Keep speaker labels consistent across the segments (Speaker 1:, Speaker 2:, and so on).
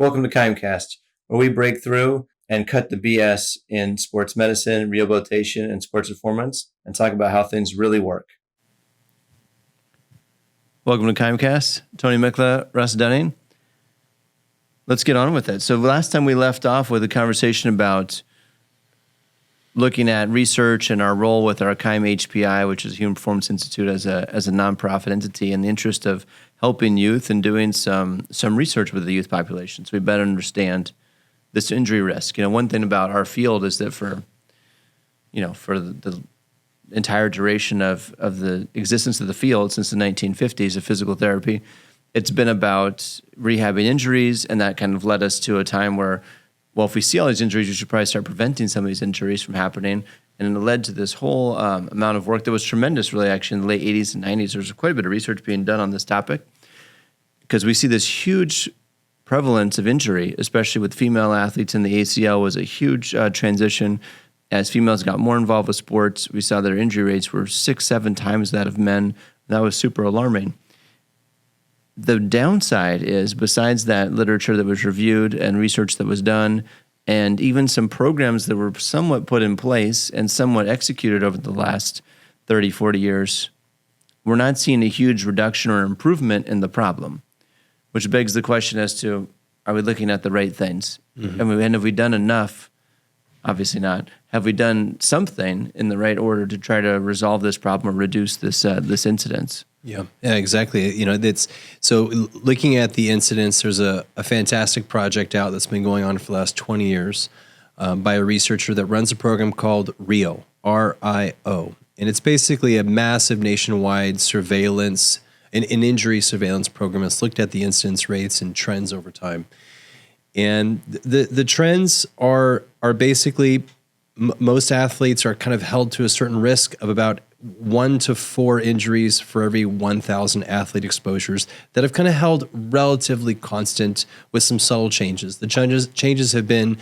Speaker 1: Welcome to KIMEcast, where we break through and cut the BS in sports medicine, rehabilitation, and sports performance, and talk about how things really work. Welcome to KIMEcast. Tony Mikla, Russ Dunning. Let's get on with it. So last time we left off with a conversation about looking at research and our role with our KIME HPI, which is Human Performance Institute as a nonprofit entity, in the interest of helping youth and doing some research with the youth population, so we better understand this injury risk. One thing about our field is that for the entire duration of the existence of the field since the 1950s of physical therapy, it's been about rehabbing injuries, and that kind of led us to a time where, well, if we see all these injuries, we should probably start preventing some of these injuries from happening. And it led to this whole amount of work that was tremendous, really, actually, in the late 80s and 90s. There's quite a bit of research being done on this topic because we see this huge prevalence of injury, especially with female athletes, and the ACL was a huge transition. As females got more involved with sports, we saw their injury rates were 6-7 times that of men. That was super alarming. The downside is, besides that literature that was reviewed and research that was done, and even some programs that were somewhat put in place and somewhat executed over the last 30, 40 years, we're not seeing a huge reduction or improvement in the problem, which begs the question as to, are we looking at the right things? Mm-hmm. And have we done enough? Obviously not. Have we done something in the right order to try to resolve this problem or reduce this incidence?
Speaker 2: Yeah, exactly. So looking at the incidents, there's a fantastic project out that's been going on for the last 20 years by a researcher that runs a program called RIO, R-I-O. And it's basically a massive nationwide surveillance, an injury surveillance program that's looked at the incidence rates and trends over time. And the trends are basically most athletes are kind of held to a certain risk of about 1 to 4 injuries for every 1,000 athlete exposures that have kind of held relatively constant with some subtle changes. The changes have been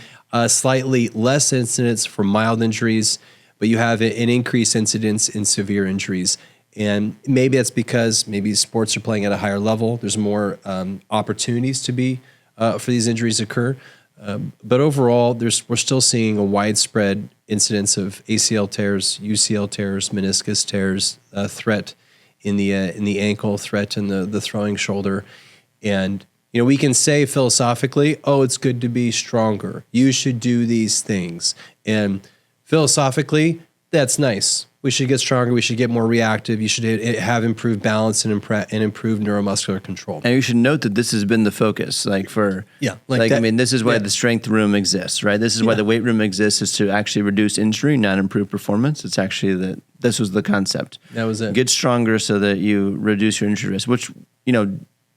Speaker 2: slightly less incidents for mild injuries, but you have an increased incidence in severe injuries. And maybe that's because maybe sports are playing at a higher level. There's more opportunities to be for these injuries occur. But overall, we're still seeing a widespread incidence of ACL tears, UCL tears, meniscus tears, threat in the ankle, threat in the throwing shoulder. And we can say philosophically, oh, it's good to be stronger. You should do these things. And philosophically, that's nice. We should get stronger. We should get more reactive. You should have improved balance and improved neuromuscular control.
Speaker 1: And you should note that this has been the focus, this is why the strength room exists, right? This is why the weight room exists, is to actually reduce injury, not improve performance. It's actually this was the concept.
Speaker 2: That was it.
Speaker 1: Get stronger so that you reduce your injury risk, which,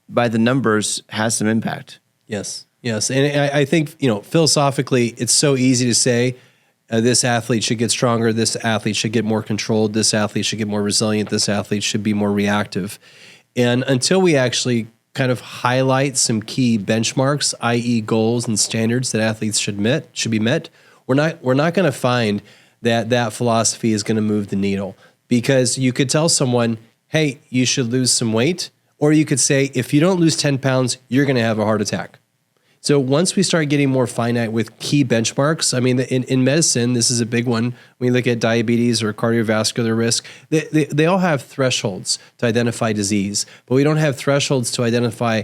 Speaker 1: by the numbers has some impact.
Speaker 2: Yes. And I think, philosophically, it's so easy to say, this athlete should get stronger, this athlete should get more controlled, this athlete should get more resilient, this athlete should be more reactive. And until we actually kind of highlight some key benchmarks, i.e. goals and standards that athletes should be met, we're not going to find that philosophy is going to move the needle. Because you could tell someone, hey, you should lose some weight, or you could say, if you don't lose 10 pounds, you're going to have a heart attack. So once we start getting more finite with key benchmarks, I mean, in medicine, this is a big one. When you look at diabetes or cardiovascular risk, they all have thresholds to identify disease, but we don't have thresholds to identify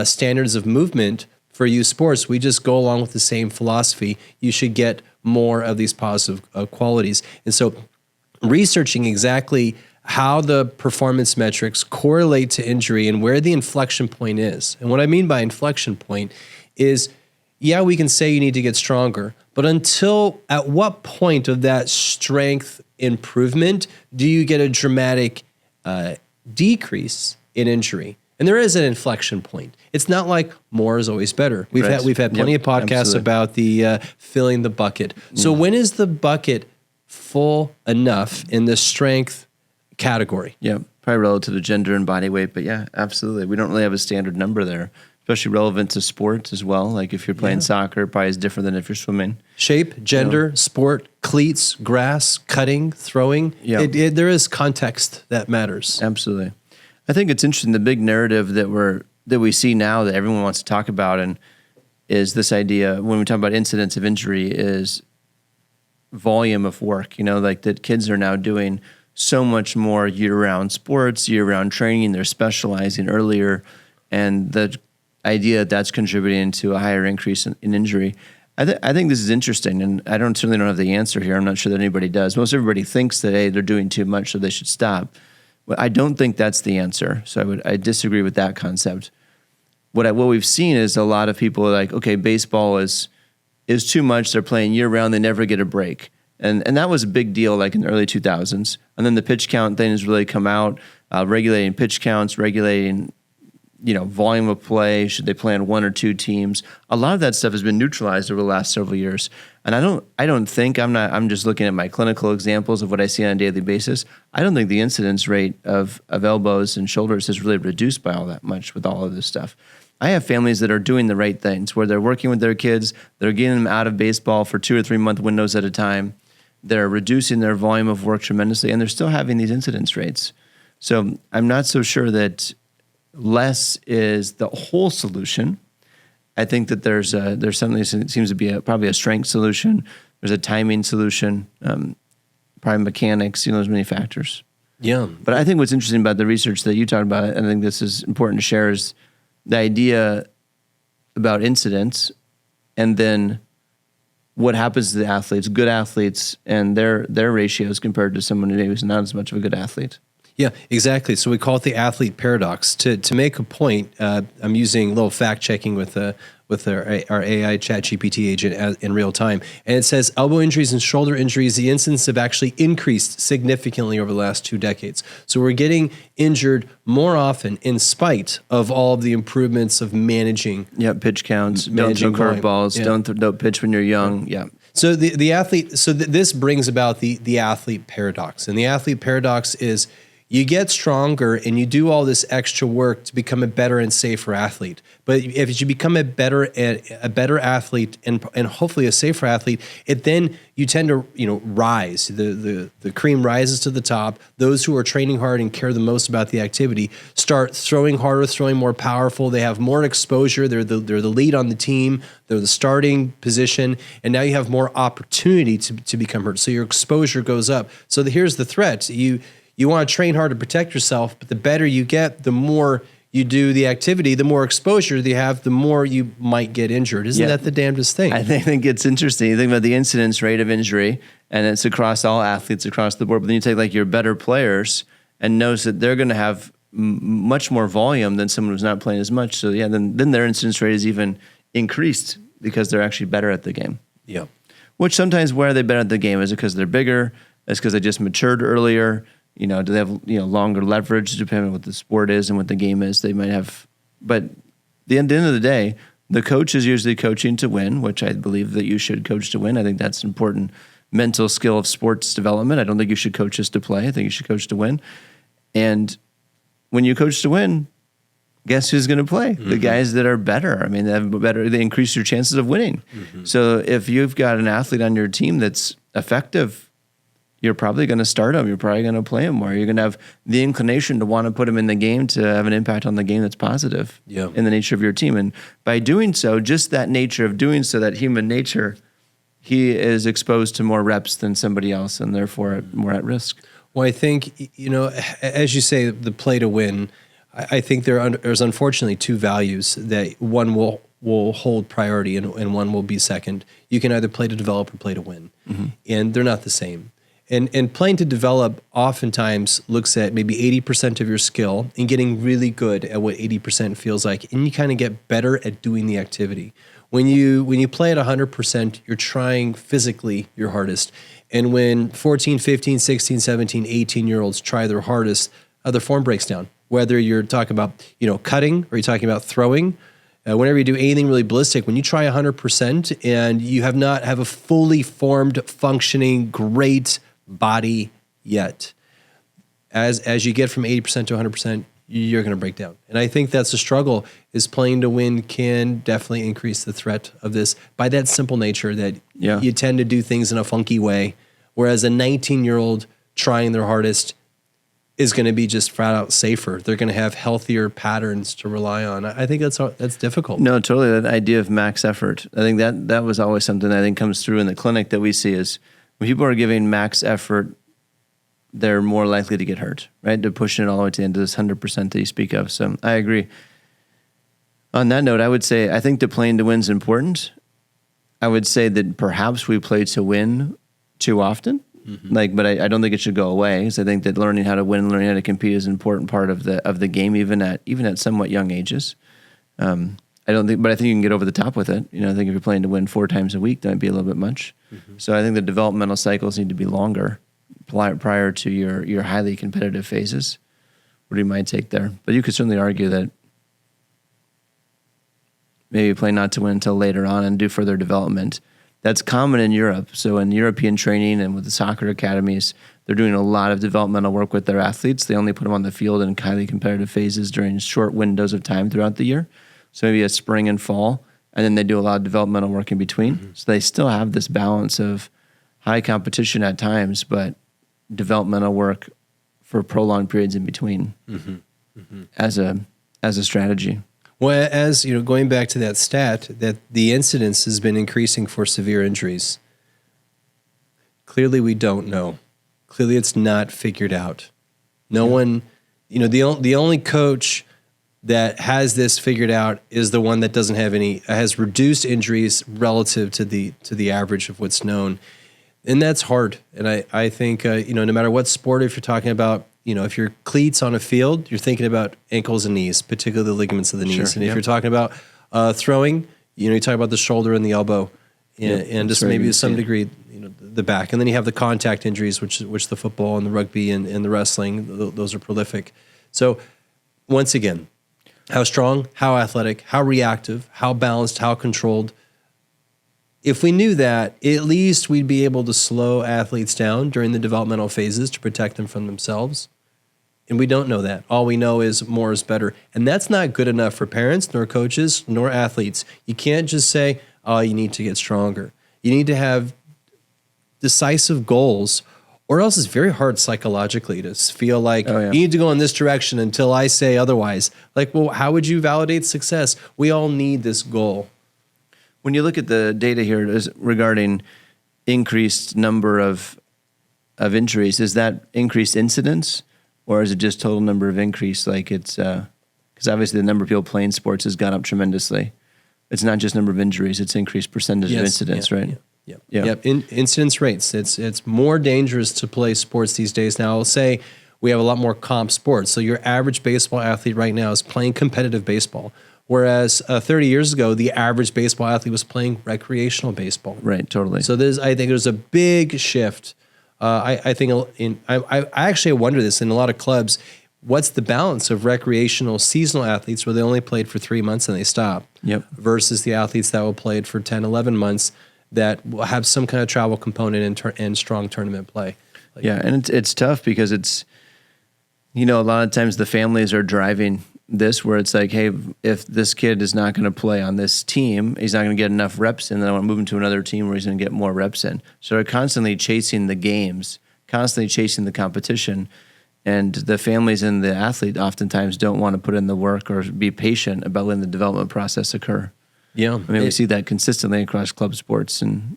Speaker 2: standards of movement for youth sports. We just go along with the same philosophy. You should get more of these positive qualities. And so researching exactly how the performance metrics correlate to injury and where the inflection point is. And what I mean by inflection point is, we can say you need to get stronger, but at what point of that strength improvement do you get a dramatic decrease in injury? And there is an inflection point. It's not like more is always better. We've had plenty of podcasts about the filling the bucket. So when is the bucket full enough in the strength category?
Speaker 1: Yeah, probably relative to gender and body weight, but yeah, absolutely. We don't really have a standard number there. Especially relevant to sports as well. Like if you're playing soccer, it probably is different than if you're swimming.
Speaker 2: Shape, gender, sport, cleats, grass, cutting, throwing. Yeah. There is context that matters.
Speaker 1: Absolutely. I think it's interesting, the big narrative that we see now that everyone wants to talk about, and is this idea when we talk about incidence of injury is volume of work. Like that kids are now doing so much more year-round sports, year-round training. They're specializing earlier, and the idea that's contributing to a higher increase in injury. I think this is interesting, and I certainly don't have the answer here. I'm not sure that anybody does. Most everybody thinks that, hey, they're doing too much, so they should stop. Well, I don't think that's the answer. So I disagree with that concept. What we've seen is a lot of people are like, okay, baseball is too much. They're playing year round. They never get a break. And that was a big deal like in the early 2000s. And then the pitch count thing has really come out, regulating pitch counts, regulating volume of play. Should they play on one or two teams? A lot of that stuff has been neutralized over the last several years. And I'm just looking at my clinical examples of what I see on a daily basis. I don't think the incidence rate of elbows and shoulders has really reduced by all that much with all of this stuff. I have families that are doing the right things where they're working with their kids. They're getting them out of baseball for 2 or 3 month windows at a time. They're reducing their volume of work tremendously, and they're still having these incidence rates. So I'm not so sure that less is the whole solution. I think that there's certainly seems to be probably a strength solution. There's a timing solution, probably mechanics. There's many factors.
Speaker 2: Yeah.
Speaker 1: But I think what's interesting about the research that you talked about, and I think this is important to share, is the idea about incidents, and then what happens to the athletes, good athletes, and their ratios compared to someone who's not as much of a good athlete.
Speaker 2: Yeah, exactly. So we call it the athlete paradox. To make a point, I'm using a little fact checking with our AI ChatGPT agent in real time, and it says elbow injuries and shoulder injuries, the incidence have actually increased significantly over the last 2 decades. So we're getting injured more often in spite of all of the improvements of managing.
Speaker 1: Yeah, pitch counts, don't
Speaker 2: managing
Speaker 1: throw
Speaker 2: volume.
Speaker 1: curveballs,
Speaker 2: Yeah.
Speaker 1: don't pitch when you're young. Yeah.
Speaker 2: So the athlete. So this brings about the athlete paradox, and the athlete paradox is, you get stronger and you do all this extra work to become a better and safer athlete. But if you become a better athlete and hopefully a safer athlete, then you tend to rise. The cream rises to the top. Those who are training hard and care the most about the activity start throwing harder, throwing more powerful. They have more exposure. They're the lead on the team. They're the starting position, and now you have more opportunity to become hurt. So your exposure goes up. So here's the threat. You want to train hard to protect yourself, but the better you get, the more you do the activity, the more exposure you have, the more you might get injured. Isn't that the damnedest thing?
Speaker 1: I think it's interesting. You think about the incidence rate of injury, and it's across all athletes across the board. But then you take like your better players and notice that they're going to have much more volume than someone who's not playing as much. So yeah, then their incidence rate is even increased because they're actually better at the game.
Speaker 2: Yeah.
Speaker 1: Which sometimes where are they better at the game? Is it because they're bigger? Is it because they just matured earlier? Do they have longer leverage depending on what the sport is and what the game is? They might have, but at the end of the day, the coach is usually coaching to win, which I believe that you should coach to win. I think that's an important mental skill of sports development. I don't think you should coach just to play. I think you should coach to win. And when you coach to win, guess who's going to play? Mm-hmm. The guys that are better. I mean, they increase your chances of winning. Mm-hmm. So if you've got an athlete on your team that's effective, you're probably going to start him. You're probably going to play him more. You're going to have the inclination to want to put him in the game to have an impact on the game that's positive in the nature of your team. And by doing so, just that nature of doing so, that human nature, he is exposed to more reps than somebody else and therefore more at risk.
Speaker 2: Well, I think, as you say, the play to win, I think there's unfortunately 2 values that one will hold priority and one will be second. You can either play to develop or play to win. Mm-hmm. And they're not the same. And playing to develop oftentimes looks at maybe 80% of your skill and getting really good at what 80% feels like, and you kind of get better at doing the activity. When you play at 100%, you're trying physically your hardest. And when 14, 15, 16, 17, 18-year-olds try their hardest, their form breaks down. Whether you're talking about cutting or you're talking about throwing, whenever you do anything really ballistic, when you try 100% and you have not have a fully formed, functioning, great body yet, as you get from 80% to 100%, you're going to break down. And I think that's the struggle, is playing to win can definitely increase the threat of this by that simple nature that you tend to do things in a funky way, whereas a 19-year-old trying their hardest is going to be just flat out safer. They're going to have healthier patterns to rely on. I think that's difficult.
Speaker 1: No, totally. That idea of max effort. I think that was always something that I think comes through in the clinic that we see is when people are giving max effort, they're more likely to get hurt, right? They're pushing it all the way to the end of this 100% that you speak of. So I agree. On that note, I would say I think the playing to win is important. I would say that perhaps we play to win too often. But I don't think it should go away because I think that learning how to win and learning how to compete is an important part of the game, even at somewhat young ages. I think you can get over the top with it. I think if you're playing to win 4 times a week, that might be a little bit much. So I think the developmental cycles need to be longer prior to your highly competitive phases. What do you mind take there? But you could certainly argue that maybe play not to win until later on and do further development. That's common in Europe. So in European training and with the soccer academies, they're doing a lot of developmental work with their athletes. They only put them on the field in highly competitive phases during short windows of time throughout the year. So maybe a spring and fall, and then they do a lot of developmental work in between. So they still have this balance of high competition at times, but developmental work for prolonged periods in between as a strategy.
Speaker 2: Well, as going back to that stat, that the incidence has been increasing for severe injuries. Clearly, we don't know. Clearly, it's not figured out. No one, the only coach that has this figured out is the one that doesn't have has reduced injuries relative to the average of what's known, and that's hard. And I think no matter what sport, if you're talking about. If you're cleats on a field, you're thinking about ankles and knees, particularly the ligaments of the knees. And if you're talking about throwing, you talk about the shoulder and the elbow, and just maybe to some degree, the back. And then you have the contact injuries, which the football and the rugby and the wrestling, those are prolific. So once again, how strong, how athletic, how reactive, how balanced, how controlled. If we knew that, at least we'd be able to slow athletes down during the developmental phases to protect them from themselves. And we don't know that. All we know is more is better. And that's not good enough for parents, nor coaches, nor athletes. You can't just say, oh, you need to get stronger. You need to have decisive goals, or else it's very hard psychologically to feel like you need to go in this direction until I say otherwise. Like, well, how would you validate success? We all need this goal.
Speaker 1: When you look at the data here regarding increased number of injuries, is that increased incidence? Or is it just total number of increase? Like it's because obviously the number of people playing sports has gone up tremendously. It's not just number of injuries; it's increased percentage of incidents, right?
Speaker 2: Yep. Incidence rates. It's more dangerous to play sports these days. Now I'll say we have a lot more comp sports. So your average baseball athlete right now is playing competitive baseball, whereas 30 years ago the average baseball athlete was playing recreational baseball.
Speaker 1: Right. Totally.
Speaker 2: So I think there's a big shift. I actually wonder this in a lot of clubs. What's the balance of recreational seasonal athletes where they only played for 3 months and they stop versus the athletes that will play for 10, 11 months that will have some kind of travel component and strong tournament play?
Speaker 1: And it's tough because it's, a lot of times the families are driving this where it's like, hey, if this kid is not going to play on this team, he's not going to get enough reps in, then I want to move him to another team where he's going to get more reps in. So they're constantly chasing the games, constantly chasing the competition, and the families and the athlete oftentimes don't want to put in the work or be patient about letting the development process occur.
Speaker 2: Yeah.
Speaker 1: We see that consistently across club sports and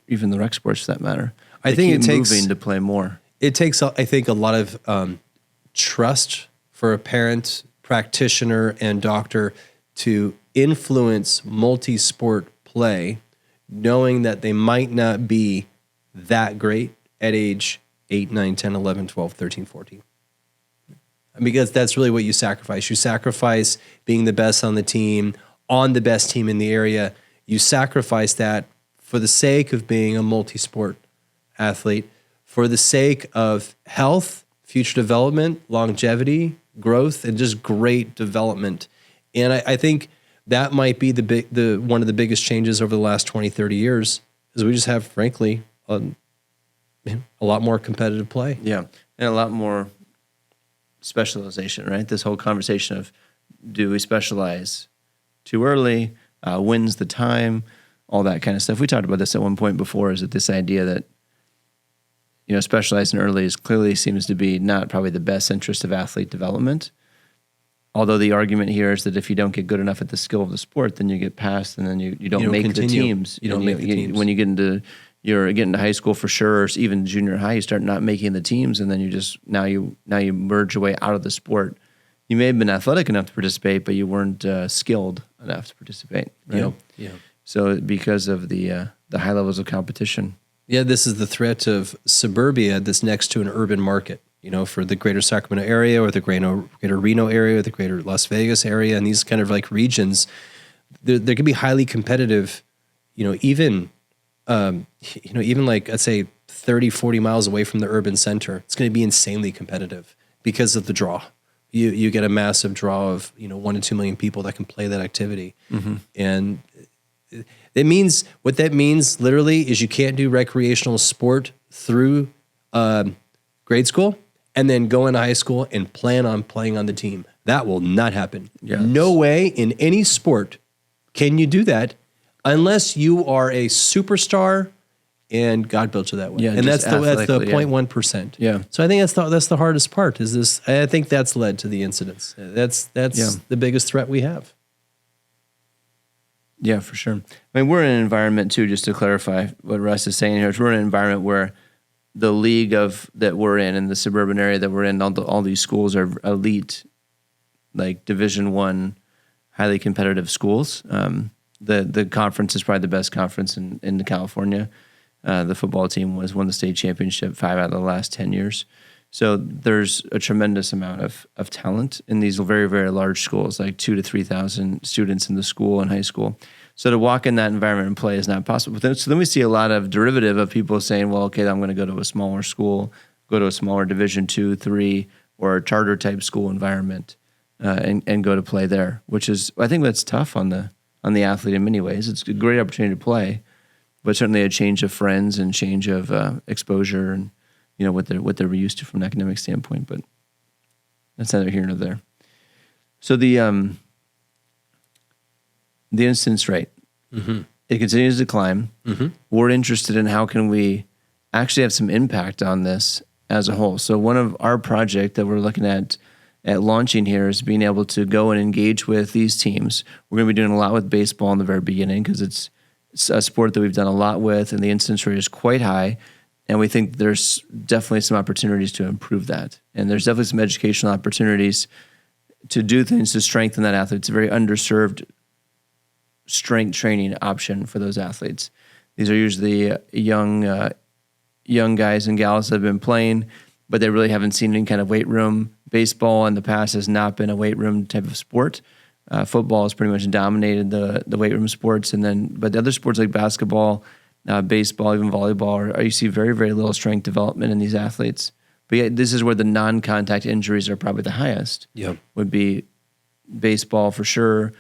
Speaker 1: even the rec sports for that matter.
Speaker 2: I think it takes
Speaker 1: moving to play more.
Speaker 2: It takes, I think, a lot of trust for a parent, practitioner, and doctor to influence multi-sport play, knowing that they might not be that great at age 8, 9, 10, 11, 12, 13, 14. Because that's really what you sacrifice. You sacrifice being the best on the team, on the best team in the area. You sacrifice that for the sake of being a multi-sport athlete, for the sake of health, future development, longevity, growth, and just great development. And I think that might be one of the biggest changes over the last 20, 30 years is we just have, frankly, a lot more competitive play.
Speaker 1: Yeah, and a lot more specialization, right? This whole conversation of do we specialize too early, wins the time, all that kind of stuff. We talked about this at one point before, is that this idea that specializing early clearly seems to be not probably the best interest of athlete development. Although the argument here is that if you don't get good enough at the skill of the sport, then you get passed, and then you don't make
Speaker 2: continue.
Speaker 1: the teams.
Speaker 2: You don't make the teams.
Speaker 1: When you get into high school for sure, or even junior high, you start not making the teams, and then you just now you merge your way out of the sport. You may have been athletic enough to participate, but you weren't skilled enough to participate. Right?
Speaker 2: Yeah.
Speaker 1: So because of the high levels of competition.
Speaker 2: Yeah, this is the threat of suburbia that's next to an urban market, for the greater Sacramento area or the greater Reno area or the greater Las Vegas area, and these kind of like regions, they can be highly competitive, even like, let's say 30, 40 miles away from the urban center. It's going to be insanely competitive because of the draw. You get a massive draw of, 1 to 2 million people that can play that activity. Mm-hmm. And what that means literally is you can't do recreational sport through grade school and then go into high school and plan on playing on the team. That will not happen. Yes. No way in any sport can you do that unless you are a superstar and God built you that way. Yeah, and that's the 0.1%.
Speaker 1: Yeah.
Speaker 2: So I think that's the hardest part is this. I think that's led to the incidents. That's the biggest threat we have.
Speaker 1: Yeah, for sure. I mean, we're in an environment too, just to clarify what Russ is saying here, is we're in an environment where the league that we're in the suburban area that we're in, all these schools are elite, like Division I, highly competitive schools. The conference is probably the best conference in California. The football team won the state championship 5 out of the last 10 years. So there's a tremendous amount of talent in these very, very large schools, like 2,000 to 3,000 students in the school and high school. So to walk in that environment and play is not possible. So then we see a lot of derivative of people saying, well, okay, I'm going to go to a smaller school, go to a smaller Division II, III, or a charter type school environment, and go to play there, which is, I think that's tough on the athlete in many ways. It's a great opportunity to play, but certainly a change of friends and change of exposure and what they're used to from an academic standpoint, but that's neither here nor there. So the incidence rate, mm-hmm. It continues to climb. Mm-hmm. We're interested in how can we actually have some impact on this as a whole. So one of our project that we're looking at launching here is being able to go and engage with these teams. We're going to be doing a lot with baseball in the very beginning because it's a sport that we've done a lot with, and the incidence rate is quite high. And we think there's definitely some opportunities to improve that. And there's definitely some educational opportunities to do things to strengthen that athlete. It's a very underserved strength training option for those athletes. These are usually young guys and gals that have been playing, but they really haven't seen any kind of weight room. Baseball in the past has not been a weight room type of sport. Football has pretty much dominated the weight room sports. But the other sports like basketball, baseball, even volleyball, you see very, very little strength development in these athletes. But yet, this is where the non-contact injuries are probably the highest.
Speaker 2: Yep.
Speaker 1: Would be baseball for sure.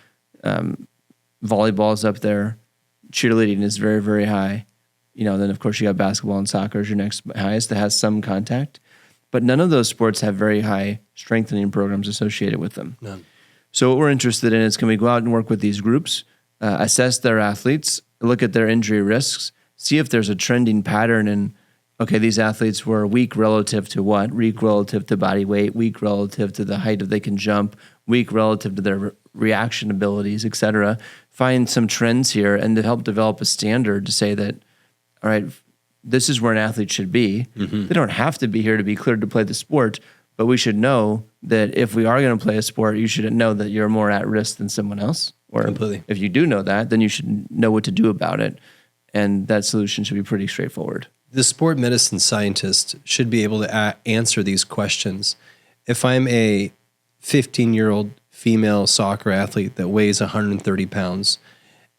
Speaker 1: Volleyball is up there. Cheerleading is very, very high. Then of course you got basketball and soccer is your next highest that has some contact. But none of those sports have very high strengthening programs associated with them.
Speaker 2: None.
Speaker 1: So what we're interested in is can we go out and work with these groups, assess their athletes, look at their injury risks, see if there's a trending pattern in, okay, these athletes were weak relative to what? Weak relative to body weight, weak relative to the height if they can jump, weak relative to their reaction abilities, et cetera. Find some trends here and to help develop a standard to say that, all right, this is where an athlete should be. Mm-hmm. They don't have to be here to be cleared to play the sport, but we should know that if we are going to play a sport, you should know that you're more at risk than someone else. Or
Speaker 2: completely.
Speaker 1: If you do know that, then you should know what to do about it. And that solution should be pretty straightforward.
Speaker 2: The sport medicine scientist should be able to answer these questions. If I'm a 15-year-old female soccer athlete that weighs 130 pounds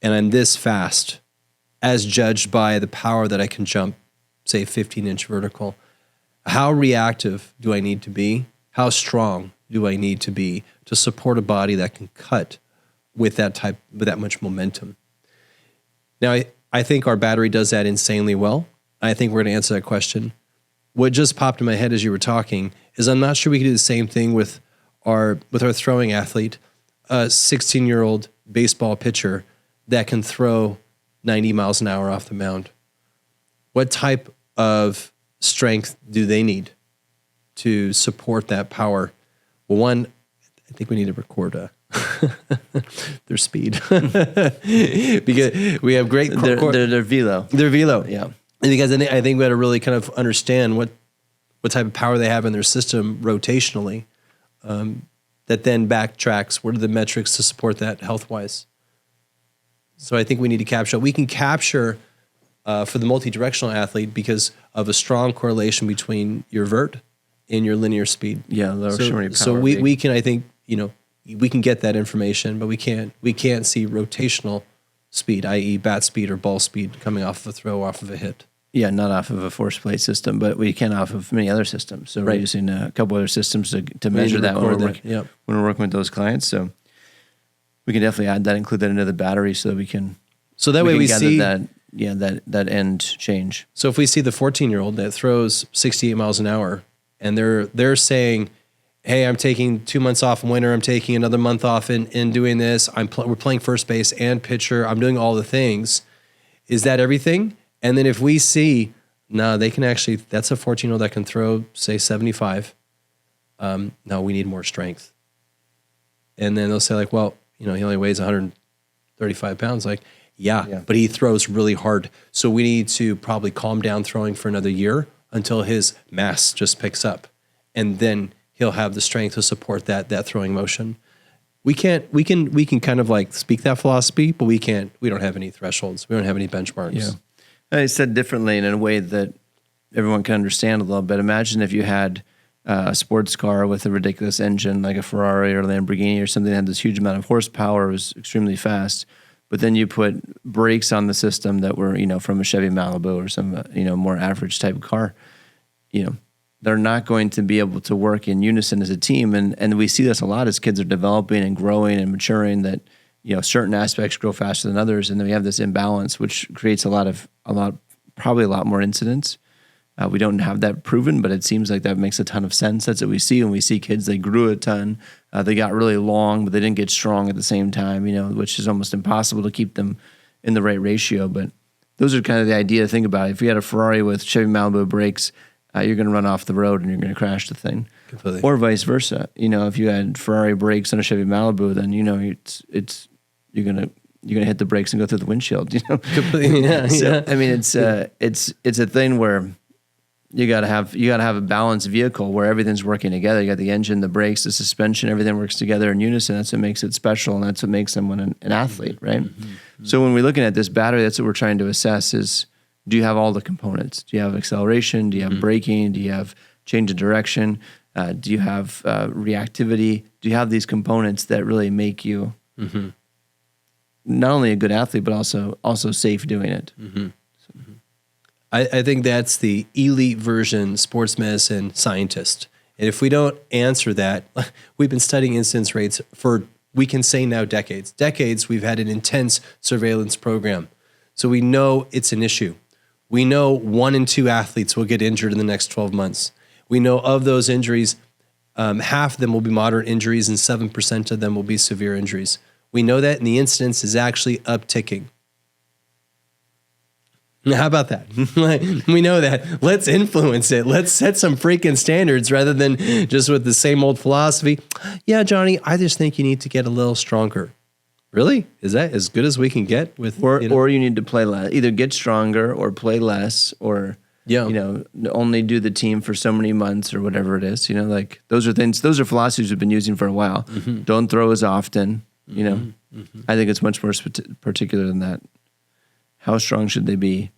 Speaker 2: and I'm this fast, as judged by the power that I can jump, say 15-inch vertical, how reactive do I need to be? How strong do I need to be to support a body that can cut with that much momentum? Now, I think our battery does that insanely well. I think we're going to answer that question. What just popped in my head as you were talking is I'm not sure we can do the same thing with our throwing athlete, a 16-year-old baseball pitcher that can throw 90 miles an hour off the mound. What type of strength do they need to support that power? Well, one, I think we need to record their speed because we have great.
Speaker 1: Their velo.
Speaker 2: Their velo,
Speaker 1: Yeah.
Speaker 2: Because I think we got to really kind of understand what type of power they have in their system rotationally. That then backtracks. What are the metrics to support that health-wise? So I think we need to capture. We can capture for the multi-directional athlete because of a strong correlation between your vert and your linear speed.
Speaker 1: Yeah, lower extremity power.
Speaker 2: So we can, I think, we can get that information, but we can't see rotational speed, i.e. bat speed or ball speed coming off of a throw, off of a hit.
Speaker 1: Yeah, not off of a force plate system, but we can off of many other systems. So we're using a couple other systems to measure that when we're working with those clients. So we can definitely add that, include that into the battery, so that we can. So that way we see that end change. So
Speaker 2: if we see the 14-year-old that throws 68 miles an hour, and they're saying, "Hey, I'm taking 2 months off in winter. I'm taking another month off in doing this. We're playing first base and pitcher. I'm doing all the things." Is that everything? And then if we see, no, they can actually, that's a 14-year-old that can throw, say, 75. No, we need more strength. And then they'll say, like, well, he only weighs 135 pounds. Like, yeah, but he throws really hard. So we need to probably calm down throwing for another year until his mass just picks up. And then he'll have the strength to support that throwing motion. We can kind of like speak that philosophy, but we don't have any thresholds. We don't have any benchmarks.
Speaker 1: Yeah. I said differently in a way that everyone can understand a little bit. Imagine if you had a sports car with a ridiculous engine like a Ferrari or Lamborghini or something that had this huge amount of horsepower, was extremely fast, but then you put brakes on the system that were, from a Chevy Malibu or some, more average type car. They're not going to be able to work in unison as a team. And we see this a lot as kids are developing and growing and maturing, that certain aspects grow faster than others, and then we have this imbalance, which creates probably a lot more incidents. We don't have that proven, but it seems like that makes a ton of sense. That's what we see when we see kids. They grew a ton, they got really long, but they didn't get strong at the same time. Which is almost impossible to keep them in the right ratio. But those are kind of the idea to think about. If you had a Ferrari with Chevy Malibu brakes, you're going to run off the road and you're going to crash the thing.
Speaker 2: Completely.
Speaker 1: Or vice versa. If you had Ferrari brakes on a Chevy Malibu, then you're gonna hit the brakes and go through the windshield.
Speaker 2: Completely. Yeah.
Speaker 1: So, I mean, it's a thing where you gotta have a balanced vehicle where everything's working together. You got the engine, the brakes, the suspension, everything works together in unison. That's what makes it special, and that's what makes someone an athlete, right? Mm-hmm. So when we're looking at this battery, that's what we're trying to assess: is, do you have all the components? Do you have acceleration? Do you have braking? Do you have change of direction? Do you have reactivity? Do you have these components that really make you not only a good athlete, but also safe doing it?
Speaker 2: Mm-hmm. So. I think that's the elite version sports medicine scientist. And if we don't answer that, we've been studying incidence rates for, we can say now, decades. Decades, we've had an intense surveillance program. So we know it's an issue. We know 1 in 2 athletes will get injured in the next 12 months. We know of those injuries, half of them will be moderate injuries and 7% of them will be severe injuries. We know that, and the incidence is actually upticking. Now, how about that? We know that. Let's influence it. Let's set some freaking standards rather than just with the same old philosophy. Yeah, Johnny, I just think you need to get a little stronger. Really? Is that as good as we can get with?
Speaker 1: Or you need to play less. Either get stronger or play less, or only do the team for so many months or whatever it is. Like those are things. Those are philosophies we've been using for a while. Mm-hmm. Don't throw as often. I think it's much more particular than that. How strong should they be?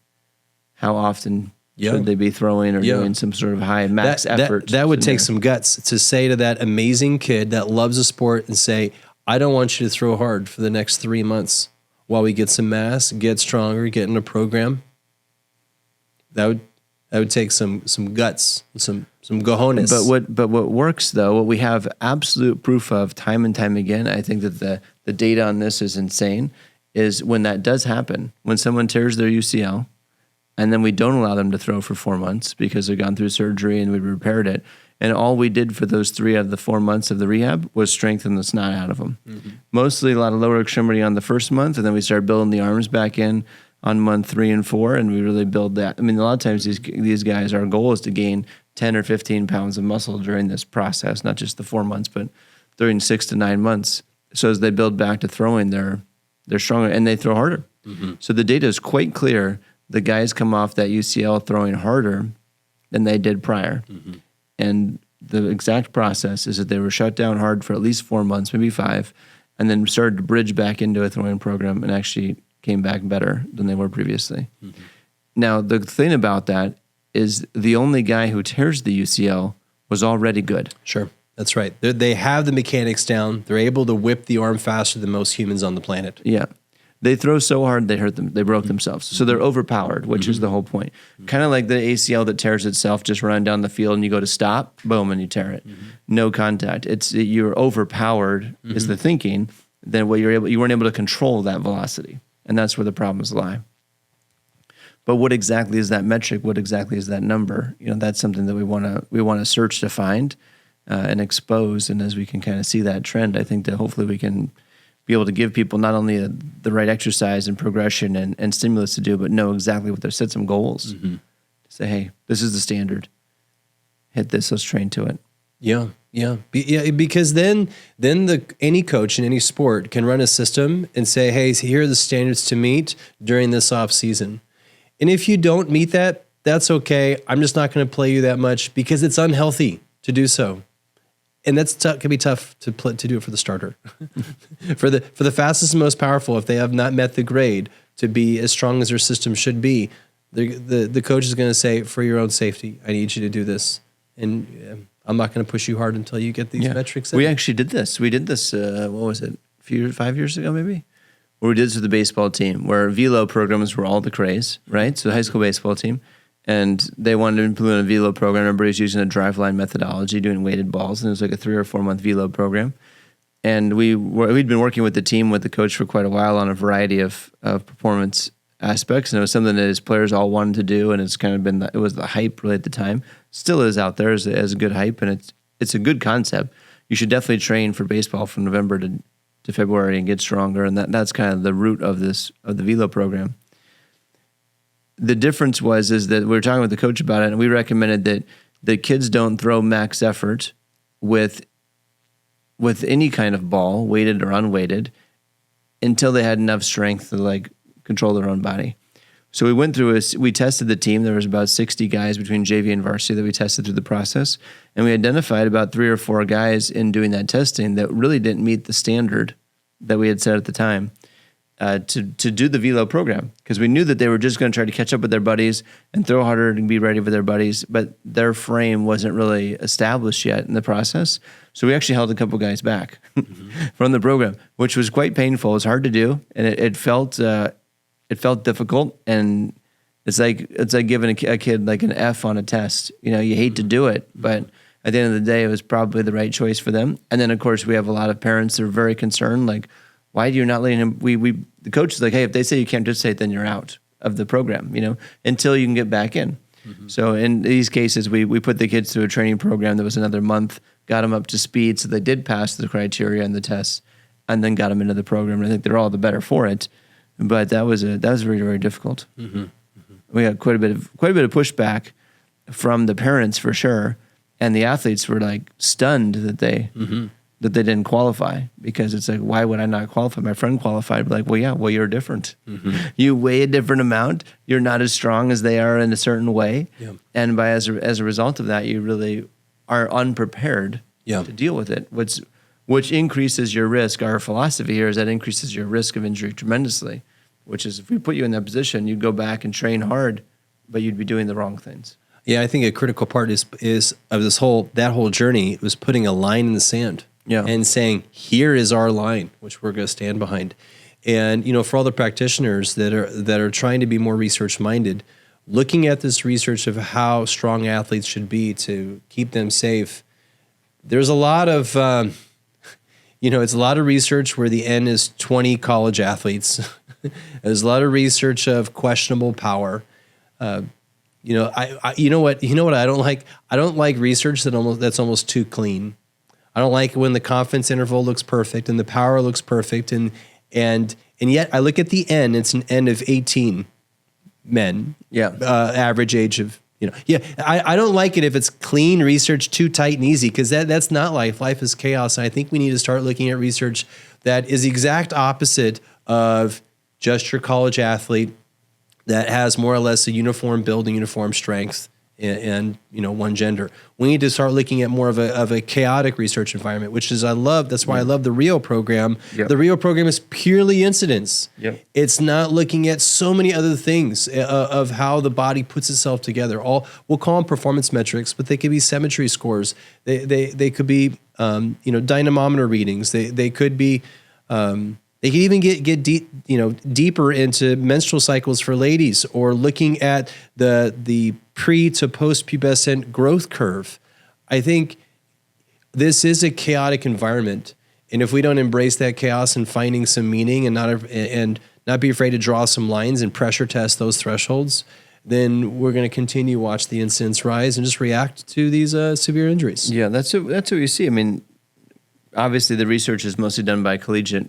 Speaker 1: How often should they be throwing or doing some sort of high max effort?
Speaker 2: That would take some guts to say to that amazing kid that loves a sport and say, I don't want you to throw hard for the next 3 months while we get some mass, get stronger, get in a program. That would take some guts, some cojones.
Speaker 1: But what works though, what we have absolute proof of time and time again, I think that the data on this is insane, is when that does happen, when someone tears their UCL, and then we don't allow them to throw for 4 months because they've gone through surgery and we repaired it. And all we did for those 3 out of the 4 months of the rehab was strengthen the snot out of them. Mm-hmm. Mostly a lot of lower extremity on the first month, and then we started building the arms back in, on month 3 and 4, and we really build that. I mean, a lot of times these guys, our goal is to gain 10 or 15 pounds of muscle during this process, not just the 4 months, but during 6 to 9 months. So as they build back to throwing, they're stronger and they throw harder. So the data is quite clear. The guys come off that UCL throwing harder than they did prior. And the exact process is that they were shut down hard for at least 4 months, maybe 5, and then started to bridge back into a throwing program and actually came back better than they were previously. Now, the thing about that is the only guy who tears the UCL was already good.
Speaker 2: Sure. That's right. They have the mechanics down. They're able to whip the arm faster than most humans on the planet.
Speaker 1: Yeah. They throw so hard, they hurt them. They broke themselves. So they're overpowered, which is the whole point. Kind of like the ACL that tears itself, just running down the field and you go to stop, boom, and you tear it. No contact. You're overpowered is the thinking. Then you weren't able to control that velocity. And that's where the problems lie. But what exactly is that metric? What exactly is that number? That's something that we want to search to find and expose. And as we can kind of see that trend, I think that hopefully we can be able to give people not only the right exercise and progression and stimulus to do, but know exactly what set some goals. Say, hey, this is the standard. Hit this. Let's train to it.
Speaker 2: Yeah. Because then any coach in any sport can run a system and say, hey, here are the standards to meet during this off season. And if you don't meet that, that's okay. I'm just not going to play you that much because it's unhealthy to do so. And that's can be tough to do it for the starter. for the fastest and most powerful, if they have not met the grade to be as strong as their system should be, the coach is going to say, for your own safety, I need you to do this. And I'm not going to push you hard until you get these metrics.
Speaker 1: We actually did this. We did this, what was it, 5 years ago maybe? Where we did this with the baseball team, where velo programs were all the craze, right? So the high school baseball team. And they wanted to implement a velo program. Everybody was using a drive line methodology, doing weighted balls. And it was like a 3 or 4 month velo program. And we'd been working with the team, with the coach for quite a while on a variety of performance aspects. And it was something that his players all wanted to do. And it's kind of been, it was the hype really at the time. Still is out there as a good hype. And it's a good concept. You should definitely train for baseball from November to February and get stronger. And that's kind of the root of the velo program. The difference is that we were talking with the coach about it, and we recommended that the kids don't throw max effort with any kind of ball, weighted or unweighted, until they had enough strength to control their own body. So we tested the team. There was about 60 guys between JV and varsity that we tested through the process, and we identified about 3 or 4 guys in doing that testing that really didn't meet the standard that we had set at the time. To do the velo program, because we knew that they were just going to try to catch up with their buddies and throw harder and be ready for their buddies, but their frame wasn't really established yet in the process. So we actually held a couple guys back from the program, which was quite painful. It was hard to do, and it felt difficult. And it's like giving a kid like an F on a test. You hate to do it, but at the end of the day, it was probably the right choice for them. And then of course we have a lot of parents that are very concerned, like, why do you not letting him? The coach is like, hey, if they say you can't participate, then you're out of the program, until you can get back in. So in these cases, we put the kids through a training program that was another month, got them up to speed, so they did pass the criteria and the tests, and then got them into the program. And I think they're all the better for it. But that was very, very difficult. We got quite a bit of pushback from the parents for sure, and the athletes were like stunned that they didn't qualify, because it's like, why would I not qualify? My friend qualified. Like, well, you're different. You weigh a different amount. You're not as strong as they are in a certain way. Yeah. And as a result of that, you really are unprepared to deal with it, which increases your risk. Our philosophy here is that increases your risk of injury tremendously, which is if we put you in that position, you'd go back and train hard, but you'd be doing the wrong things.
Speaker 2: Yeah, I think a critical part is of that whole journey was putting a line in the sand. Yeah. And saying, here is our line, which we're going to stand behind. And, for all the practitioners that are trying to be more research-minded, looking at this research of how strong athletes should be to keep them safe, there's a lot of, it's a lot of research where the N is 20 college athletes. There's a lot of research of questionable power. You know what I don't like? I don't like research that's almost too clean. I don't like when the confidence interval looks perfect and the power looks perfect, and yet I look at the N, it's an N of 18, men.
Speaker 1: Yeah.
Speaker 2: Average age of, I don't like it if it's clean research, too tight and easy, because that's not life. Life is chaos. And I think we need to start looking at research that is the exact opposite of just your college athlete that has more or less a uniform build and uniform strength and one gender. We need to start looking at more of a chaotic research environment, which is that's why I love the Rio program.
Speaker 1: Yep.
Speaker 2: The Rio program is purely incidence.
Speaker 1: Yep.
Speaker 2: It's not looking at so many other things of how the body puts itself together. We'll call them performance metrics, but they could be symmetry scores. They could be dynamometer readings. They could be they could even get deeper into menstrual cycles for ladies, or looking at the pre to post pubescent growth curve. I think this is a chaotic environment, and if we don't embrace that chaos and finding some meaning and not be afraid to draw some lines and pressure test those thresholds, then we're going to continue to watch the incidence rise and just react to these severe injuries.
Speaker 1: Yeah, that's what you see. I mean, obviously the research is mostly done by collegiate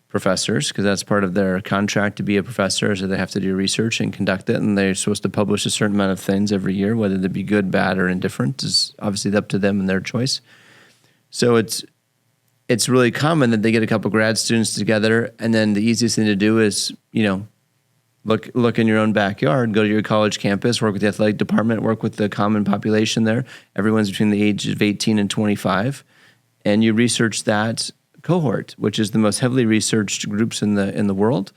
Speaker 1: professors, because that's part of their contract to be a professor, so they have to do research and conduct it, and they're supposed to publish a certain amount of things every year, whether they be good, bad, or indifferent is obviously up to them and their choice. So it's really common that they get a couple grad students together, and then the easiest thing to do is, look in your own backyard, go to your college campus, work with the athletic department, work with the common population there. Everyone's between the ages of 18 and 25, and you research that cohort, which is the most heavily researched groups in the world.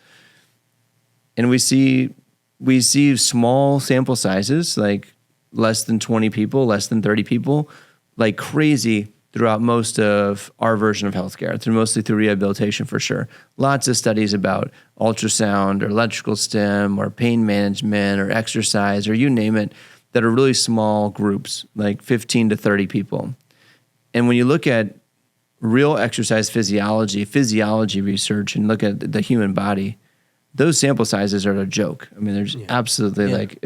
Speaker 1: And we see small sample sizes, like less than 20 people, less than 30 people, like crazy throughout most of our version of healthcare, mostly through rehabilitation for sure. Lots of studies about ultrasound or electrical stim or pain management or exercise or you name it, that are really small groups, like 15 to 30 people. And when you look at real exercise physiology research, and look at the human body, those sample sizes are a joke. I mean, there's absolutely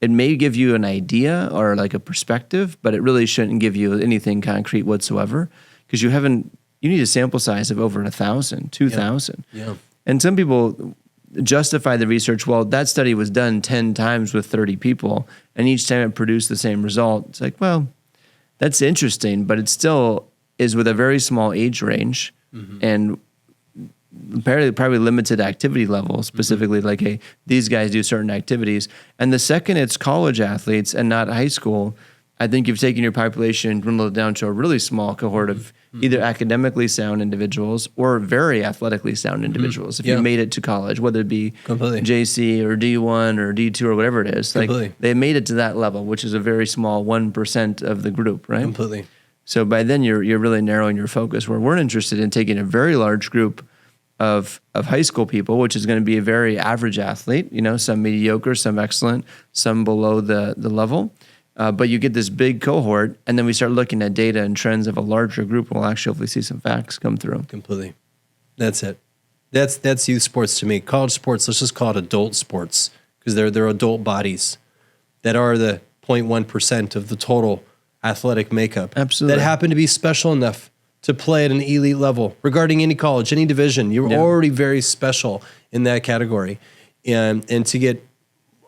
Speaker 1: it may give you an idea or like a perspective, but it really shouldn't give you anything concrete whatsoever, because you need a sample size of over 1,000, 2,000.
Speaker 2: Yeah.
Speaker 1: And some people justify the research. Well, that study was done 10 times with 30 people, and each time it produced the same result. It's like, well, that's interesting, but it still is with a very small age range and probably limited activity level, specifically like, hey, these guys do certain activities. And the second it's college athletes and not high school, I think you've taken your population and dwindled it down to a really small cohort of either academically sound individuals or very athletically sound individuals. If you made it to college, whether it be JC or D1 or D2 or whatever it is, like they made it to that level, which is a very small 1% of the group, right?
Speaker 2: Completely.
Speaker 1: So by then you're really narrowing your focus, where we're interested in taking a very large group of high school people, which is going to be a very average athlete, some mediocre, some excellent, some below the level. But you get this big cohort, and then we start looking at data and trends of a larger group, and we'll actually hopefully see some facts come through.
Speaker 2: Completely. That's it. That's youth sports to me. College sports, let's just call it adult sports, because they're adult bodies that are the 0.1% of the total athletic makeup.
Speaker 1: Absolutely.
Speaker 2: That happen to be special enough to play at an elite level. Regarding any college, any division, you're already very special in that category. And to get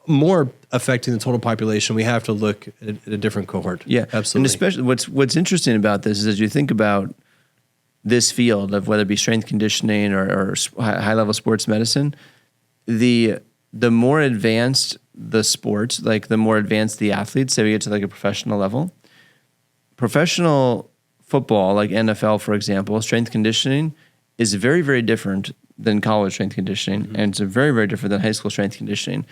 Speaker 2: more affecting the total population, we have to look at a different cohort.
Speaker 1: Yeah,
Speaker 2: absolutely.
Speaker 1: And especially what's interesting about this is, as you think about this field of whether it be strength conditioning or high-level sports medicine, the more advanced the sports, like the more advanced the athletes, say we get to like a professional level, professional football, like NFL, for example, strength conditioning is very, very different than college strength conditioning, and it's very, very different than high school strength conditioning.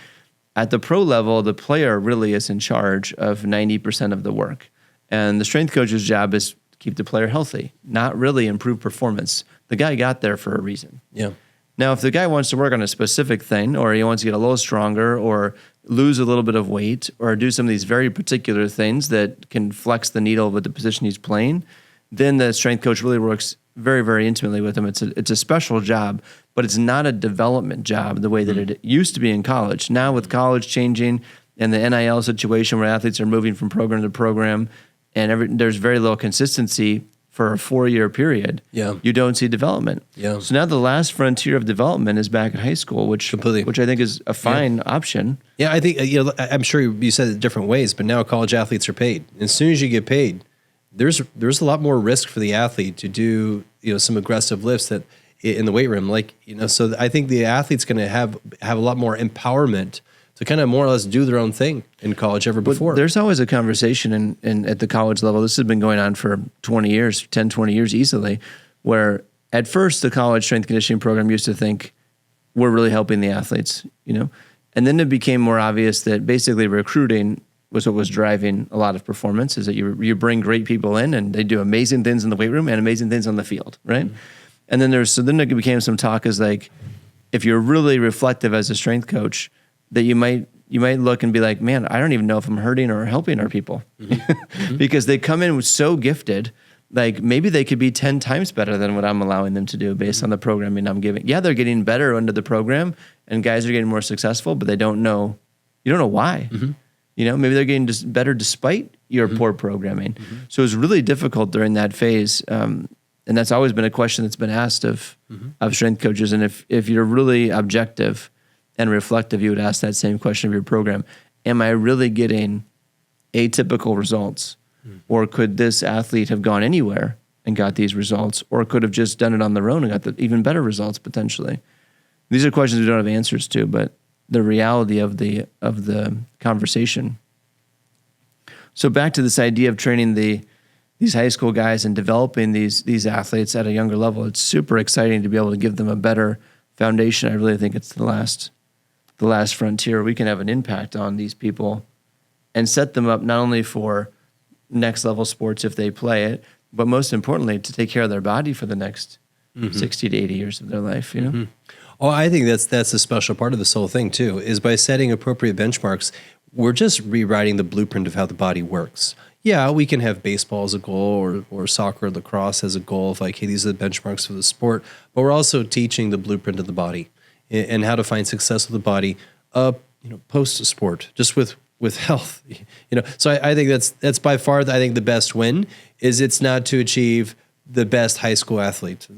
Speaker 1: At the pro level, the player really is in charge of 90% of the work. And the strength coach's job is to keep the player healthy, not really improve performance. The guy got there for a reason.
Speaker 2: Yeah.
Speaker 1: Now, if the guy wants to work on a specific thing, or he wants to get a little stronger, or lose a little bit of weight, or do some of these very particular things that can flex the needle with the position he's playing, then the strength coach really works very, very intimately with him. It's a special job, but it's not a development job the way that it used to be in college. Now with college changing and the NIL situation where athletes are moving from program to program, and there's very little consistency, for a 4-year period,
Speaker 2: Yeah.
Speaker 1: you don't see development.
Speaker 2: Yeah.
Speaker 1: So now the last frontier of development is back at high school, which I think is a fine option.
Speaker 2: Yeah, I think I'm sure you said it different ways, but now college athletes are paid. As soon as you get paid, there's a lot more risk for the athlete to do some aggressive lifts that in the weight room, so I think the athlete's going to have a lot more empowerment to kind of more or less do their own thing in college ever before.
Speaker 1: But there's always a conversation at the college level. This has been going on for 20 years easily, where at first the college strength conditioning program used to think we're really helping the athletes, and then it became more obvious that basically recruiting was what was driving a lot of performance, is that you bring great people in and they do amazing things in the weight room and amazing things on the field, right? Mm-hmm. And then then it became some talk as like, if you're really reflective as a strength coach, that you might look and be like, man, I don't even know if I'm hurting or helping our people. Mm-hmm. Because they come in so gifted, like maybe they could be 10 times better than what I'm allowing them to do based on the programming I'm giving. Yeah, they're getting better under the program and guys are getting more successful, but you don't know why. Mm-hmm. Maybe they're getting just better despite your poor programming. Mm-hmm. So it was really difficult during that phase. And that's always been a question that's been asked of strength coaches. And if you're really objective and reflective, you would ask that same question of your program. Am I really getting atypical results? Or could this athlete have gone anywhere and got these results? Or could have just done it on their own and got the even better results potentially? These are questions we don't have answers to, but the reality of the conversation. So back to this idea of training these high school guys and developing these athletes at a younger level. It's super exciting to be able to give them a better foundation. I really think it's the last frontier. We can have an impact on these people and set them up not only for next level sports if they play it, but most importantly, to take care of their body for the next 60 to 80 years of their life, Mm-hmm.
Speaker 2: Oh, I think that's a special part of this whole thing too, is by setting appropriate benchmarks, we're just rewriting the blueprint of how the body works. Yeah, we can have baseball as a goal or soccer or lacrosse as a goal of like, hey, these are the benchmarks for the sport, but we're also teaching the blueprint of the body and how to find success with the body post-sport, just with health. So I think that's by far, I think the best win is it's not to achieve the best high school athlete.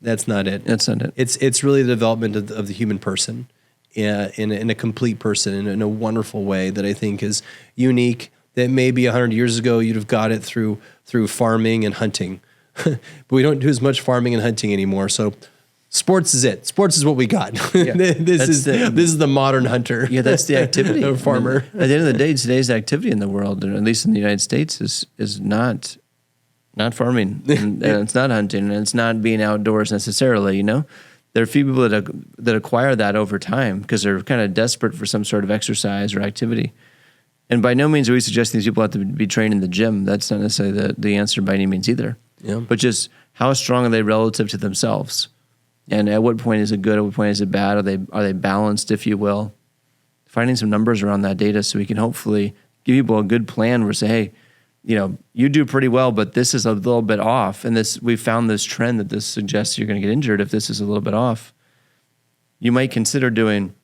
Speaker 2: That's not it.
Speaker 1: That's not it.
Speaker 2: It's really the development of the human person in a complete person in a wonderful way that I think is unique, that maybe 100 years ago you'd have got it through farming and hunting. But we don't do as much farming and hunting anymore. So sports is it. Sports is what we got. Yeah, this is the modern hunter.
Speaker 1: Yeah, that's the activity.
Speaker 2: A farmer.
Speaker 1: I mean, at the end of the day, today's activity in the world, or at least in the United States, is not farming, and it's not hunting, and it's not being outdoors necessarily. There are few people that acquire that over time because they're kind of desperate for some sort of exercise or activity. And by no means are we suggesting these people have to be trained in the gym. That's not necessarily the answer by any means either.
Speaker 2: Yeah.
Speaker 1: But just how strong are they relative to themselves? And at what point is it good? At what point is it bad? Are they balanced, if you will? Finding some numbers around that data so we can hopefully give people a good plan where say, hey, you do pretty well, but this is a little bit off. And we found this trend that this suggests you're going to get injured if this is a little bit off. You might consider doing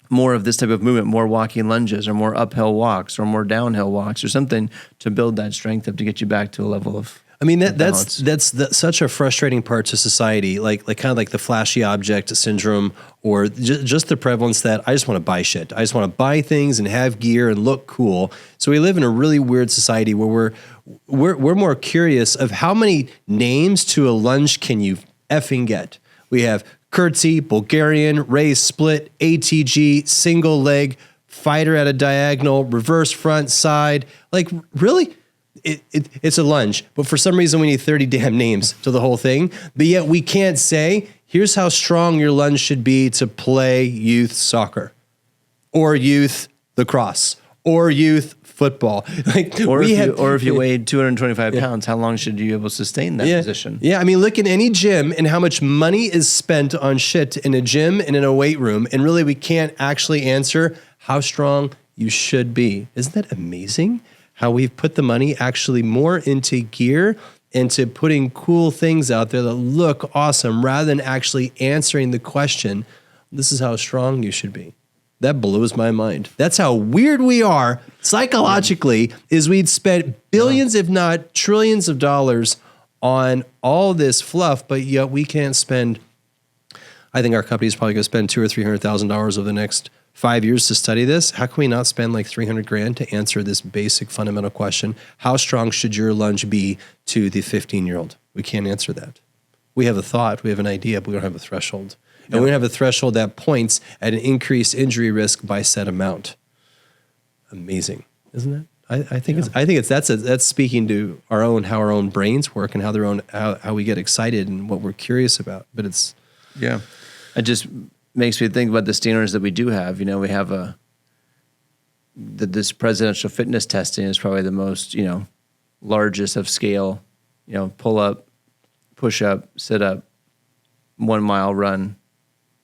Speaker 1: more of this type of movement, more walking lunges or more uphill walks or more downhill walks or something to build that strength up to get you back to a level of
Speaker 2: that's such a frustrating part to society, like kind of like the flashy object syndrome, or just the prevalence that I just want to buy shit. I just want to buy things and have gear and look cool. So we live in a really weird society where we're more curious of how many names to a lunge can you effing get. We have curtsy, Bulgarian, raise split, ATG, single leg, fighter at a diagonal, reverse front side. Like really? It's a lunge, but for some reason we need 30 damn names to the whole thing. But yet we can't say, here's how strong your lunge should be to play youth soccer or youth lacrosse or youth football.
Speaker 1: Or if you weighed 225 pounds, how long should you be able to sustain that position?
Speaker 2: Yeah, I mean, look in any gym and how much money is spent on shit in a gym and in a weight room, and really we can't actually answer how strong you should be. Isn't that amazing? How we've put the money actually more into gear, into putting cool things out there that look awesome rather than actually answering the question, this is how strong you should be. That blows my mind. That's how weird we are psychologically, is we'd spent billions, if not trillions of dollars on all this fluff, but yet we can't spend. I think our company is probably going to spend $200,000 or $300,000 over the next 5 years to study this. How can we not spend like $300,000 to answer this basic fundamental question? How strong should your lunge be to the 15-year-old? We can't answer that. We have a thought, we have an idea, but we don't have a threshold. And we don't have a threshold that points at an increased injury risk by set amount. Amazing, isn't it? I think that's speaking to how our own brains work and how we get excited and what we're curious about. But it's
Speaker 1: it just makes me think about the standards that we do have. You know, we have this presidential fitness testing is probably the most, largest of scale, pull up, push up, sit up, 1 mile run,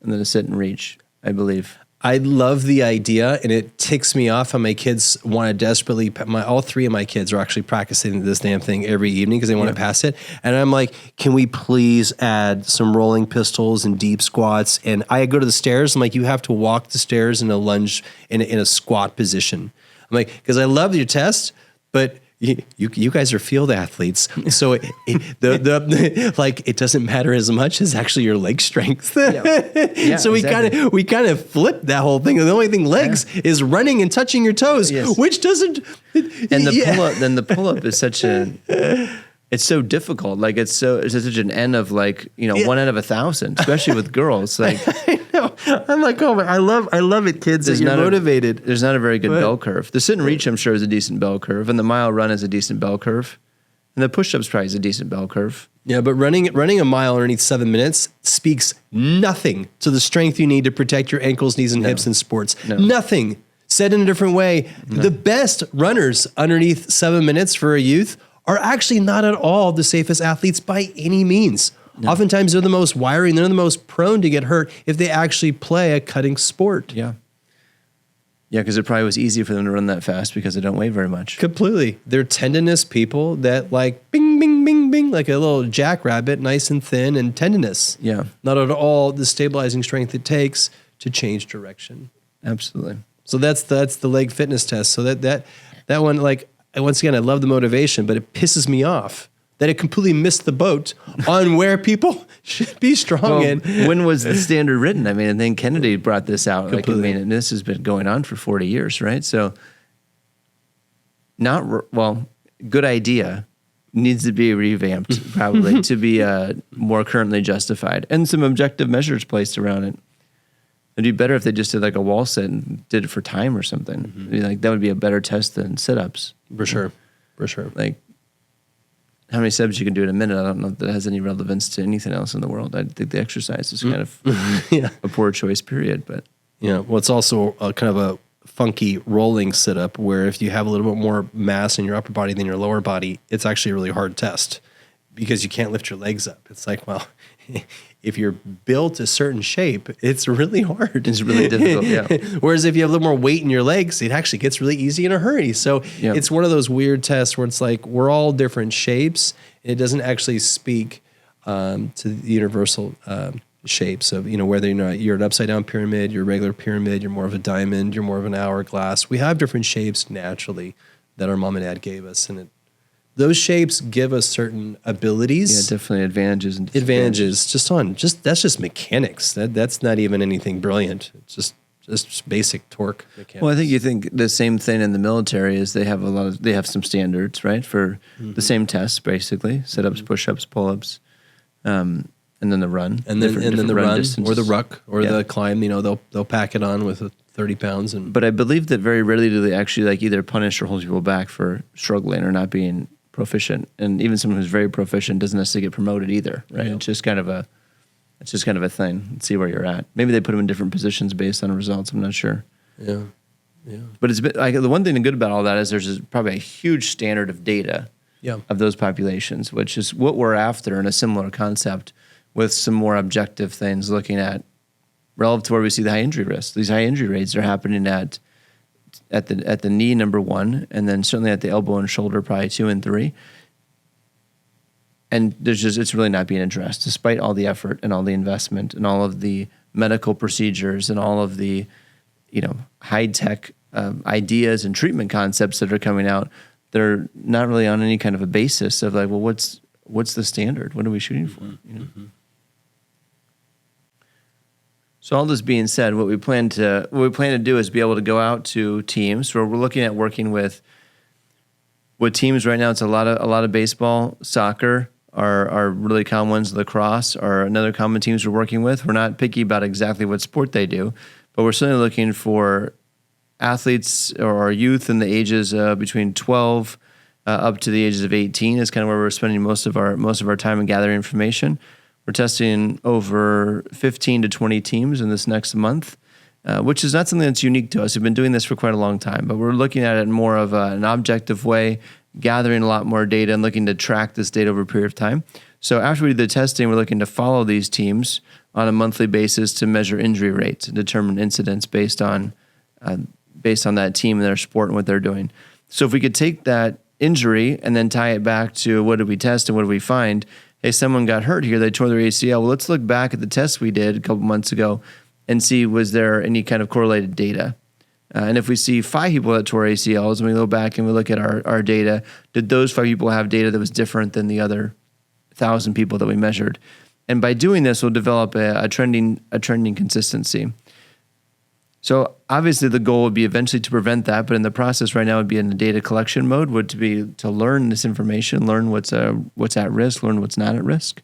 Speaker 1: and then a sit and reach, I believe.
Speaker 2: I love the idea, and it ticks me off how my kids want to desperately. All 3 of my kids are actually practicing this damn thing every evening because they want to pass it. And I'm like, can we please add some rolling pistols and deep squats? And I go to the stairs. I'm like, you have to walk the stairs in a lunge in a squat position. I'm like, because I love your test, but you guys are field athletes, so it doesn't matter as much as actually your leg strength. So we kind of flip that whole thing. The only thing legs is running and touching your toes, which doesn't.
Speaker 1: And the pull up is such a. It's so difficult. Like it's such an N of 1 out of 1,000, especially with girls. Like
Speaker 2: I know. I'm like, oh, I love it, kids. You're motivated.
Speaker 1: There's not a very good bell curve. The sit and reach, I'm sure, is a decent bell curve, and the mile run is a decent bell curve, and the push-ups probably is a decent bell curve.
Speaker 2: Yeah, but running a mile underneath 7 minutes speaks nothing to the strength you need to protect your ankles, knees, and hips in sports. No. Nothing. Said in a different way, the best runners underneath 7 minutes for a youth are actually not at all the safest athletes by any means. No. Oftentimes they're the most wiry and they're the most prone to get hurt if they actually play a cutting sport.
Speaker 1: Yeah. Yeah, because it probably was easy for them to run that fast because they don't weigh very much.
Speaker 2: Completely. They're tendinous people that like bing, bing, bing, bing, like a little jackrabbit, nice and thin and tendinous.
Speaker 1: Yeah.
Speaker 2: Not at all the stabilizing strength it takes to change direction.
Speaker 1: Absolutely.
Speaker 2: So that's the leg fitness test. So that one, like, once again, I love the motivation, but it pisses me off that it completely missed the boat on where people should be strong in.
Speaker 1: When was the standard written? I mean, and then Kennedy brought this out. Completely. And this has been going on for 40 years, right? So, good idea, needs to be revamped probably to be more currently justified, and some objective measures placed around it. It'd be better if they just did like a wall sit and did it for time or something. Mm-hmm. That would be a better test than sit-ups.
Speaker 2: For sure. Like
Speaker 1: how many steps you can do in a minute, I don't know if that has any relevance to anything else in the world. I think the exercise is kind of a poor choice, period. But
Speaker 2: well, it's also kind of a funky rolling sit-up where if you have a little bit more mass in your upper body than your lower body, it's actually a really hard test because you can't lift your legs up. It's like, well, if you're built a certain shape, it's really hard.
Speaker 1: It's really difficult, yeah.
Speaker 2: Whereas if you have a little more weight in your legs, it actually gets really easy in a hurry. So it's one of those weird tests where it's like we're all different shapes. It doesn't actually speak to the universal shapes of, whether you're an upside down pyramid, you're a regular pyramid, you're more of a diamond, you're more of an hourglass. We have different shapes naturally that our mom and dad gave us, and those shapes give us certain abilities.
Speaker 1: Yeah, definitely advantages and
Speaker 2: disadvantages. That's just mechanics. That's not even anything brilliant. It's just basic torque mechanics.
Speaker 1: Well, I think you think the same thing in the military is they have some standards, right, for the same tests basically: sit-ups, push-ups, pull-ups, and then the run,
Speaker 2: and then the run distances. Or the ruck or the climb. They'll pack it on with 30 pounds. But
Speaker 1: I believe that very rarely do they actually either punish or hold people back for struggling or not being proficient, and even someone who's very proficient doesn't necessarily get promoted either, right? Yeah. It's just kind of a thing. Let's see where you're at. Maybe they put them in different positions based on results. I'm not sure.
Speaker 2: Yeah.
Speaker 1: But it's the one thing good about all that is there's probably a huge standard of data of those populations, which is what we're after in a similar concept with some more objective things looking at relative to where we see the high injury risks. These high injury rates are happening at the knee, number 1, and then certainly at the elbow and shoulder, probably 2 and 3. And it's really not being addressed, despite all the effort and all the investment and all of the medical procedures and all of the, high tech ideas and treatment concepts that are coming out. They're not really on any kind of a basis of what's the standard? What are we shooting for? So all this being said, what we plan to do is be able to go out to teams. Where we're looking at working with teams right now. It's a lot of baseball, soccer are really common ones. Lacrosse are another common teams we're working with. We're not picky about exactly what sport they do, but we're certainly looking for athletes or youth in the ages between 12 up to the ages of 18 is kind of where we're spending most of our time in gathering information. We're testing over 15 to 20 teams in this next month, which is not something that's unique to us. We've been doing this for quite a long time, but we're looking at it in more of an objective way, gathering a lot more data and looking to track this data over a period of time. So after we do the testing, we're looking to follow these teams on a monthly basis to measure injury rates and determine incidents based on that team and their sport and what they're doing. So if we could take that injury and then tie it back to what did we test and what did we find? Hey, someone got hurt here, they tore their ACL. Well, let's look back at the tests we did a couple months ago and see, was there any kind of correlated data? And if we see 5 people that tore ACLs and we go back and we look at our data, did those 5 people have data that was different than the other 1,000 people that we measured? And by doing this, we'll develop a trending consistency. So obviously the goal would be eventually to prevent that, but in the process right now would be in the data collection mode, would to be to learn this information, learn what's at risk, learn what's not at risk.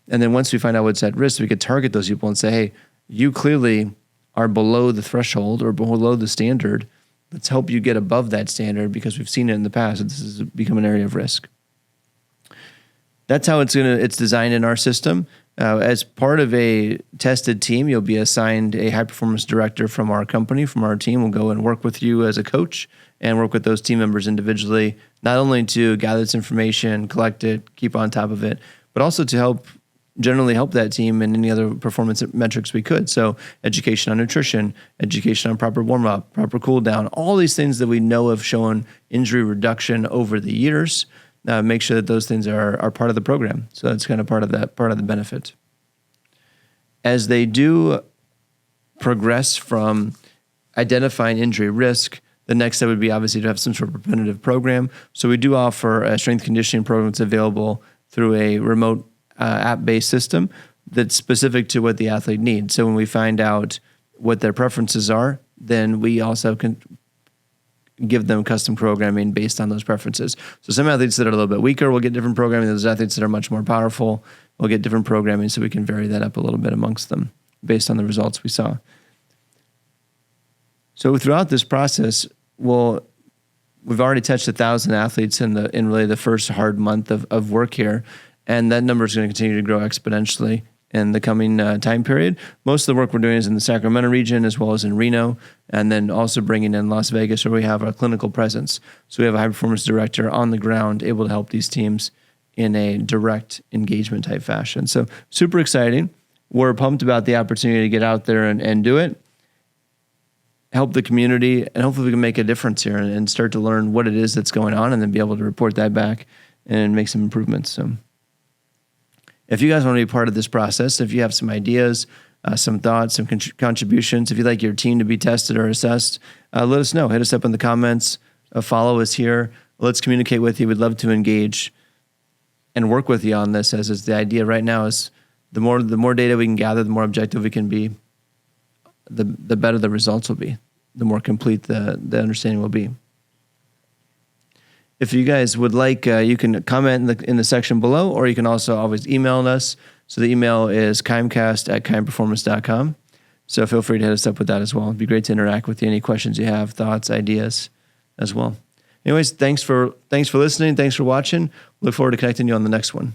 Speaker 1: And then once we find out what's at risk, we could target those people and say, hey, you clearly are below the threshold or below the standard. Let's help you get above that standard because we've seen it in the past. This has become an area of risk. That's how it's designed in our system. As part of a tested team, you'll be assigned a high-performance director from our company, from our team. We'll go and work with you as a coach and work with those team members individually, not only to gather this information, collect it, keep on top of it, but also to generally help that team in any other performance metrics we could. So education on nutrition, education on proper warm-up, proper cool-down, all these things that we know have shown injury reduction over the years. Make sure that those things are part of the program. So that's kind of part of the benefit. As they do progress from identifying injury risk, the next step would be obviously to have some sort of preventative program. So we do offer a strength conditioning program that's available through a remote app-based system that's specific to what the athlete needs. So when we find out what their preferences are, then we also can give them custom programming based on those preferences. So some athletes that are a little bit weaker will get different programming. Those athletes that are much more powerful will get different programming, so we can vary that up a little bit amongst them based on the results we saw. So throughout this process, we've already touched 1,000 athletes in really the first hard month of work here, and that number is going to continue to grow exponentially in the coming time period. Most of the work we're doing is in the Sacramento region as well as in Reno, and then also bringing in Las Vegas where we have our clinical presence. So we have a high-performance director on the ground able to help these teams in a direct engagement type fashion. So super exciting. We're pumped about the opportunity to get out there and do it, help the community, and hopefully we can make a difference here and start to learn what it is that's going on and then be able to report that back and make some improvements. So if you guys want to be part of this process, if you have some ideas, some thoughts, some contributions, if you'd like your team to be tested or assessed, let us know. Hit us up in the comments. Follow us here. Let's communicate with you. We'd love to engage and work with you on this, as is the idea right now is the more data we can gather, the more objective we can be, the better the results will be, the more complete the understanding will be. If you guys would like, you can comment in the section below, or you can also always email us. So the email is KIMEcast@KIMEperformance.com. So feel free to hit us up with that as well. It'd be great to interact with you. Any questions you have, thoughts, ideas as well. Anyways, thanks for listening. Thanks for watching. Look forward to connecting you on the next one.